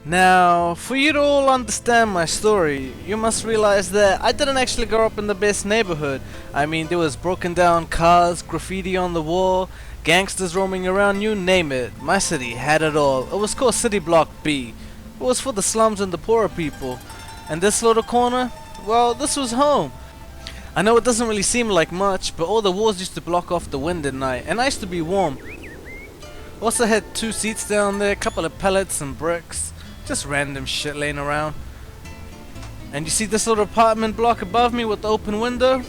Now, for you to all understand my story, you must realize that I didn't actually grow up in the best neighborhood. I mean, there was broken down cars, graffiti on the wall, gangsters roaming around, you name it. My city had it all. It was called City Block B. It was for the slums and the poorer people. And this little corner, well, this was home. I know it doesn't really seem like much, but all the walls used to block off the wind at night, and I used to be warm. Also had 2 seats down there, a couple of pellets and bricks. Just random shit laying around. And you see this little apartment block above me with the open window?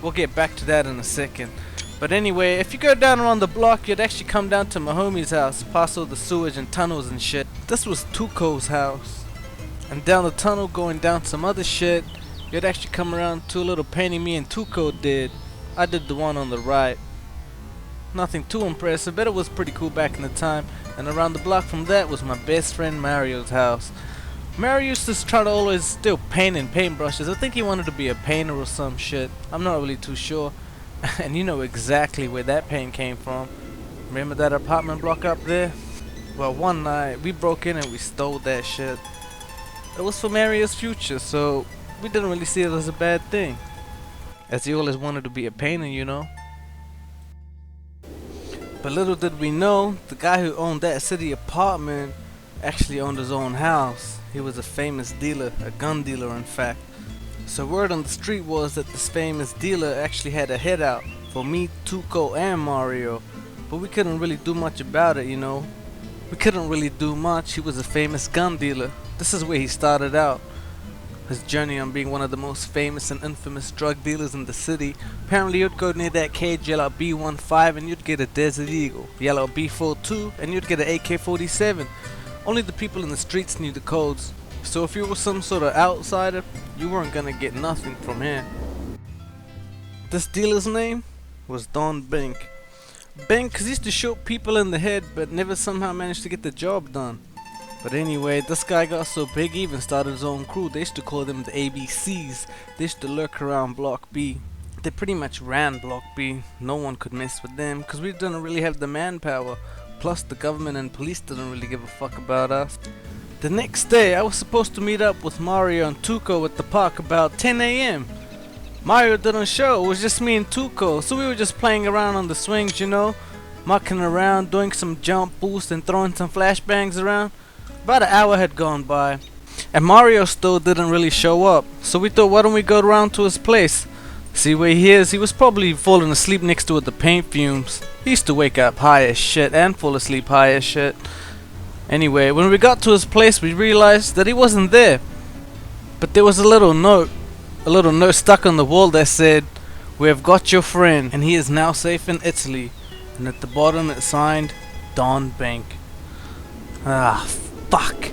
We'll get back to that in a second. But anyway, if you go down around the block, you'd actually come down to my homie's house, past all the sewage and tunnels and shit. This was Tuco's house. And down the tunnel going down some other shit, you'd actually come around to a little painting me and Tuco did. I did the one on the right. Nothing too impressive, but it was pretty cool back in the time. And around the block from that was my best friend Mario's house. Mario used to try to always still paint in paintbrushes. I think he wanted to be a painter or some shit. I'm not really too sure. And you know exactly where that paint came from. Remember that apartment block up there? Well, one night we broke in and we stole that shit. It was for Mario's future, so we didn't really see it as a bad thing. As he always wanted to be a painter, you know. But little did we know, the guy who owned that city apartment actually owned his own house. He was a famous dealer, a gun dealer in fact. So word on the street was that this famous dealer actually had a hideout for me, Tuco and Mario. But we couldn't really do much about it, you know. We couldn't really do much. He was a famous gun dealer. This is where he started out. His journey on being one of the most famous and infamous drug dealers in the city. Apparently you'd go near that cage, yell out B15 and you'd get a Desert Eagle. Yell out B42 and you'd get an AK-47. Only the people in the streets knew the codes. So if you were some sort of outsider, you weren't gonna get nothing from him. This dealer's name was Don Bink. Bink 'cause he used to shoot people in the head but never somehow managed to get the job done. But anyway, this guy got so big he even started his own crew. They used to call them the ABCs. They used to lurk around Block B. They pretty much ran Block B. No one could mess with them because we didn't really have the manpower. Plus the government and police didn't really give a fuck about us. The next day I was supposed to meet up with Mario and Tuco at the park about 10 AM. Mario didn't show, it was just me and Tuco. So we were just playing around on the swings, you know. Mucking around, doing some jump boosts and throwing some flashbangs around. About an hour had gone by, and Mario still didn't really show up, so we thought why don't we go around to his place. See where he is, he was probably falling asleep next to the paint fumes. He used to wake up high as shit and fall asleep high as shit. Anyway, when we got to his place we realized that he wasn't there. But there was a little note stuck on the wall that said, "We have got your friend and he is now safe in Italy." And at the bottom it signed, Don Bank. Ah, fuck.